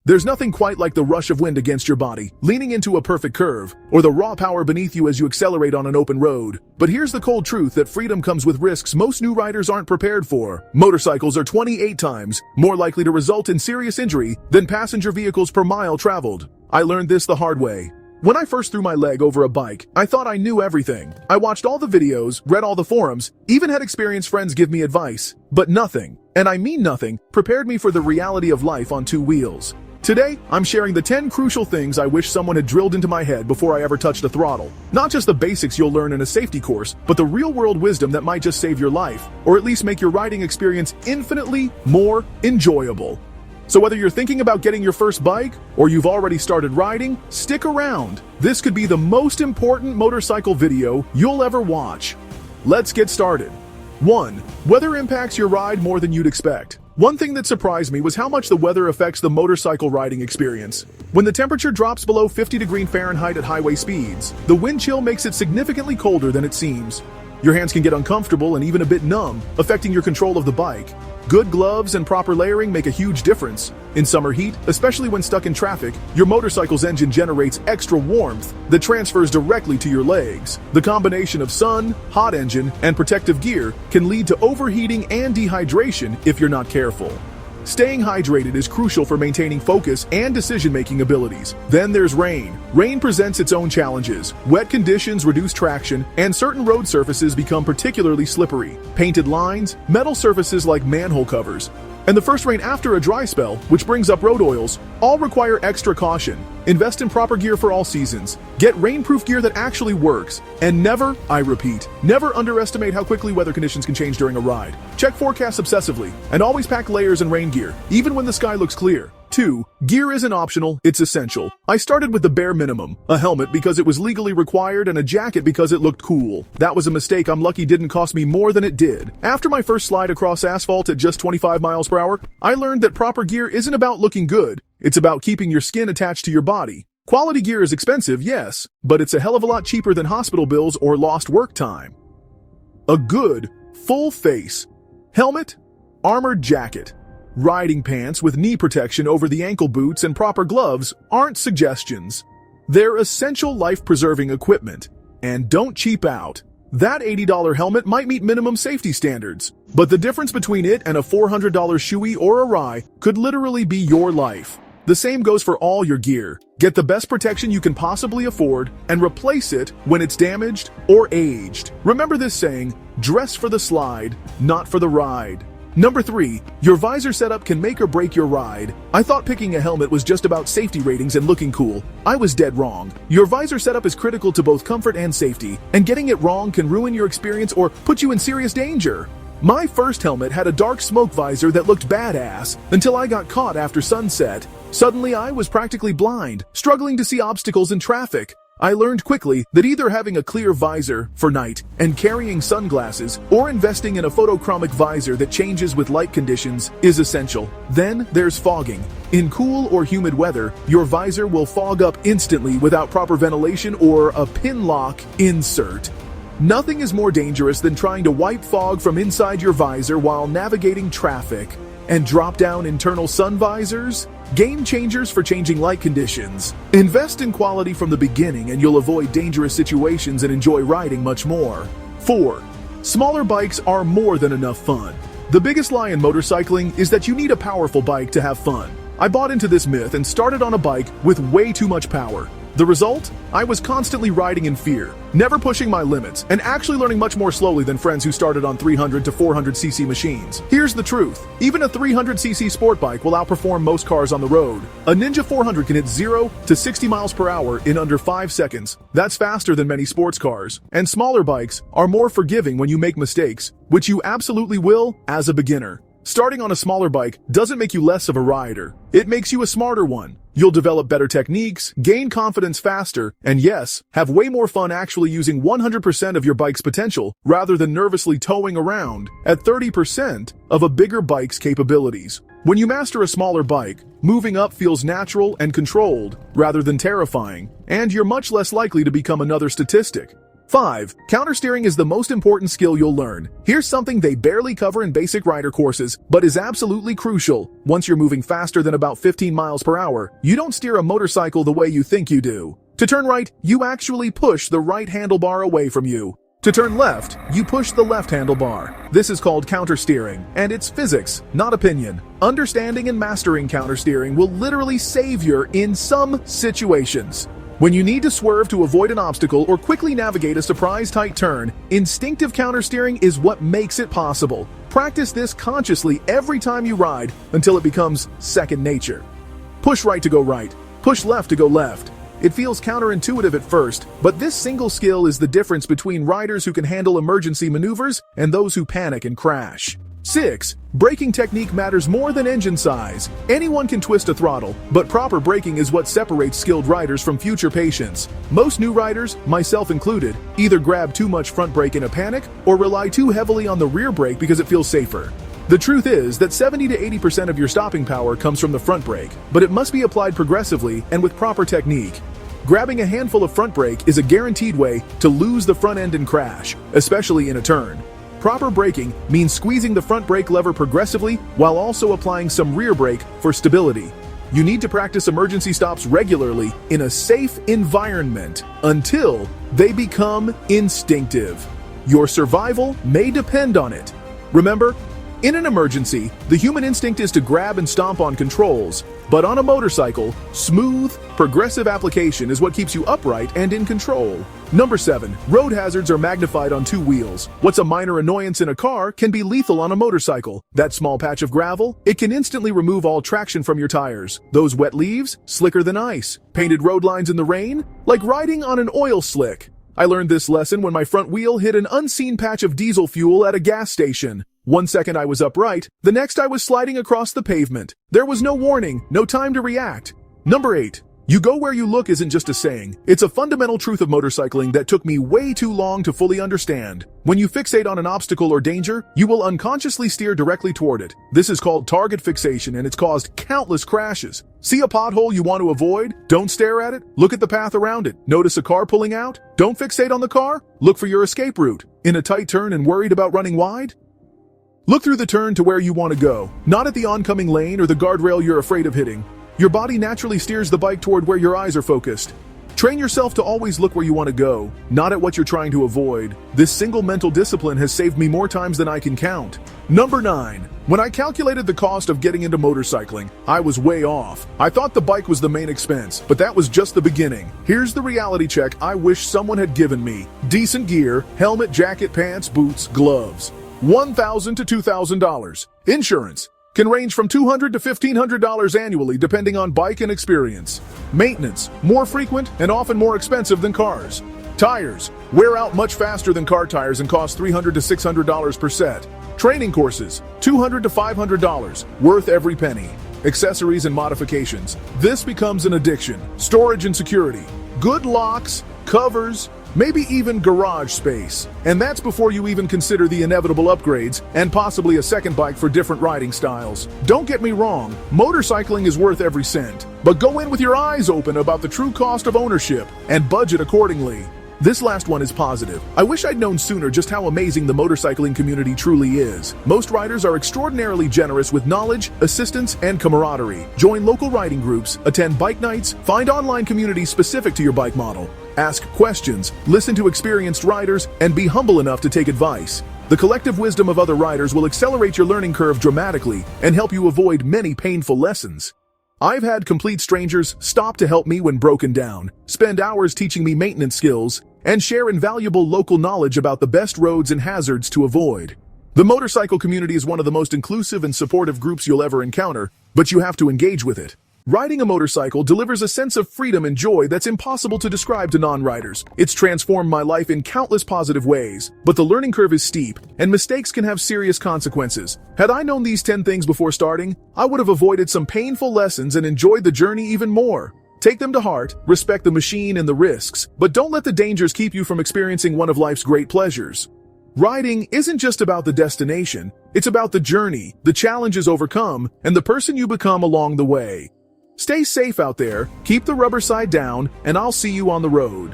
There's nothing quite like the rush of wind against your body, leaning into a perfect curve, or the raw power beneath you as you accelerate on an open road. But here's the cold truth that freedom comes with risks most new riders aren't prepared for. Motorcycles are 28 times more likely to result in serious injury than passenger vehicles per mile traveled. I learned this the hard way. When I first threw my leg over a bike, I thought I knew everything. I watched all the videos, read all the forums, even had experienced friends give me advice. But nothing, and I mean nothing, prepared me for the reality of life on two wheels. Today, I'm sharing the 10 crucial things I wish someone had drilled into my head before I ever touched a throttle. Not just the basics you'll learn in a safety course, but the real-world wisdom that might just save your life, or at least make your riding experience infinitely more enjoyable. So whether you're thinking about getting your first bike, or you've already started riding, stick around. This could be the most important motorcycle video you'll ever watch. Let's get started. 1. Weather impacts your ride more than you'd expect. One thing that surprised me was how much the weather affects the motorcycle riding experience. When the temperature drops below 50 Fahrenheit at highway speeds, the wind chill makes it significantly colder than it seems. Your hands can get uncomfortable and even a bit numb, affecting your control of the bike. Good gloves and proper layering make a huge difference. In summer heat, especially when stuck in traffic, your motorcycle's engine generates extra warmth that transfers directly to your legs. The combination of sun, hot engine, and protective gear can lead to overheating and dehydration if you're not careful. Staying hydrated is crucial for maintaining focus and decision-making abilities. Then there's rain. Rain presents its own challenges. Wet conditions reduce traction, and certain road surfaces become particularly slippery. Painted lines, metal surfaces like manhole covers, and the first rain after a dry spell, which brings up road oils, all require extra caution. Invest in proper gear for all seasons. Get rainproof gear that actually works. And never, I repeat, never underestimate how quickly weather conditions can change during a ride. Check forecasts obsessively, and always pack layers and rain gear, even when the sky looks clear. 2. Gear isn't optional, it's essential. I started with the bare minimum, a helmet because it was legally required and a jacket because it looked cool. That was a mistake I'm lucky didn't cost me more than it did. After my first slide across asphalt at just 25 miles per hour, I learned that proper gear isn't about looking good, it's about keeping your skin attached to your body. Quality gear is expensive, yes, but it's a hell of a lot cheaper than hospital bills or lost work time. A good, full-face helmet, armored jacket, riding pants with knee protection over the ankle boots and proper gloves aren't suggestions. They're essential life-preserving equipment. And don't cheap out. That $80 helmet might meet minimum safety standards, but the difference between it and a $400 shoey or a rye could literally be your life. The same goes for all your gear. Get the best protection you can possibly afford and replace it when it's damaged or aged. Remember this saying, dress for the slide, not for the ride. Number 3, your visor setup can make or break your ride. I thought picking a helmet was just about safety ratings and looking cool. I was dead wrong. Your visor setup is critical to both comfort and safety, and getting it wrong can ruin your experience or put you in serious danger. My first helmet had a dark smoke visor that looked badass until I got caught after sunset. Suddenly I was practically blind, struggling to see obstacles in traffic. I learned quickly that either having a clear visor for night and carrying sunglasses or investing in a photochromic visor that changes with light conditions is essential. Then there's fogging. In cool or humid weather, your visor will fog up instantly without proper ventilation or a pin lock insert. Nothing is more dangerous than trying to wipe fog from inside your visor while navigating traffic. And drop-down internal sun visors? Game changers for changing light conditions. Invest in quality from the beginning and you'll avoid dangerous situations and enjoy riding much more. 4. Smaller bikes are more than enough fun. The biggest lie in motorcycling is that you need a powerful bike to have fun. I bought into this myth and started on a bike with way too much power. The result? I was constantly riding in fear, never pushing my limits, and actually learning much more slowly than friends who started on 300 to 400cc machines. Here's the truth. Even a 300cc sport bike will outperform most cars on the road. A Ninja 400 can hit 0 to 60 miles per hour in under 5 seconds. That's faster than many sports cars. And smaller bikes are more forgiving when you make mistakes, which you absolutely will as a beginner. Starting on a smaller bike doesn't make you less of a rider. It makes you a smarter one. You'll develop better techniques, gain confidence faster, and yes, have way more fun actually using 100% of your bike's potential rather than nervously towing around at 30% of a bigger bike's capabilities. When you master a smaller bike, moving up feels natural and controlled rather than terrifying, and you're much less likely to become another statistic. 5. Countersteering is the most important skill you'll learn. Here's something they barely cover in basic rider courses, but is absolutely crucial. Once you're moving faster than about 15 miles per hour, you don't steer a motorcycle the way you think you do. To turn right, you actually push the right handlebar away from you. To turn left, you push the left handlebar. This is called countersteering, and it's physics, not opinion. Understanding and mastering countersteering will literally save you in some situations. When you need to swerve to avoid an obstacle or quickly navigate a surprise-tight turn, instinctive countersteering is what makes it possible. Practice this consciously every time you ride until it becomes second nature. Push right to go right. Push left to go left. It feels counterintuitive at first, but this single skill is the difference between riders who can handle emergency maneuvers and those who panic and crash. 6. Braking technique matters more than engine size. Anyone can twist a throttle, but proper braking is what separates skilled riders from future patients. Most new riders, myself included, either grab too much front brake in a panic or rely too heavily on the rear brake because it feels safer. The truth is that 70 to 80% of your stopping power comes from the front brake, but it must be applied progressively and with proper technique. Grabbing a handful of front brake is a guaranteed way to lose the front end and crash, especially in a turn. Proper braking means squeezing the front brake lever progressively while also applying some rear brake for stability. You need to practice emergency stops regularly in a safe environment until they become instinctive. Your survival may depend on it. Remember, in an emergency, the human instinct is to grab and stomp on controls, but on a motorcycle, smooth, progressive application is what keeps you upright and in control. Number 7. Road hazards are magnified on two wheels. What's a minor annoyance in a car can be lethal on a motorcycle. That small patch of gravel, it can instantly remove all traction from your tires. Those wet leaves, slicker than ice. Painted road lines in the rain, like riding on an oil slick. I learned this lesson when my front wheel hit an unseen patch of diesel fuel at a gas station. 1 second I was upright, the next I was sliding across the pavement. There was no warning, no time to react. Number 8. You go where you look isn't just a saying. It's a fundamental truth of motorcycling that took me way too long to fully understand. When you fixate on an obstacle or danger, you will unconsciously steer directly toward it. This is called target fixation, and it's caused countless crashes. See a pothole you want to avoid? Don't stare at it. Look at the path around it. Notice a car pulling out? Don't fixate on the car. Look for your escape route. In a tight turn and worried about running wide? Look through the turn to where you want to go, not at the oncoming lane or the guardrail you're afraid of hitting. Your body naturally steers the bike toward where your eyes are focused. Train yourself to always look where you want to go, not at what you're trying to avoid. This single mental discipline has saved me more times than I can count. Number 9. When I calculated the cost of getting into motorcycling, I was way off. I thought the bike was the main expense, but that was just the beginning. Here's the reality check I wish someone had given me. Decent gear, helmet, jacket, pants, boots, gloves. $1,000 to $2,000. Insurance can range from $200 to $1,500 annually depending on bike and experience. Maintenance, more frequent and often more expensive than cars. Tires, wear out much faster than car tires and cost $300 to $600 per set. Training courses, $200 to $500, worth every penny. Accessories and modifications. This becomes an addiction. Storage and security. Good locks, covers, maybe even garage space. And that's before you even consider the inevitable upgrades and possibly a second bike for different riding styles. Don't get me wrong, motorcycling is worth every cent, but go in with your eyes open about the true cost of ownership and budget accordingly. This last one is positive. I wish I'd known sooner just how amazing the motorcycling community truly is. Most riders are extraordinarily generous with knowledge, assistance, and camaraderie. Join local riding groups, attend bike nights, find online communities specific to your bike model. Ask questions, listen to experienced riders, and be humble enough to take advice. The collective wisdom of other riders will accelerate your learning curve dramatically and help you avoid many painful lessons. I've had complete strangers stop to help me when broken down, spend hours teaching me maintenance skills, and share invaluable local knowledge about the best roads and hazards to avoid. The motorcycle community is one of the most inclusive and supportive groups you'll ever encounter, but you have to engage with it. Riding a motorcycle delivers a sense of freedom and joy that's impossible to describe to non-riders. It's transformed my life in countless positive ways, but the learning curve is steep, and mistakes can have serious consequences. Had I known these 10 things before starting, I would have avoided some painful lessons and enjoyed the journey even more. Take them to heart, respect the machine and the risks, but don't let the dangers keep you from experiencing one of life's great pleasures. Riding isn't just about the destination, it's about the journey, the challenges overcome, and the person you become along the way. Stay safe out there, keep the rubber side down, and I'll see you on the road.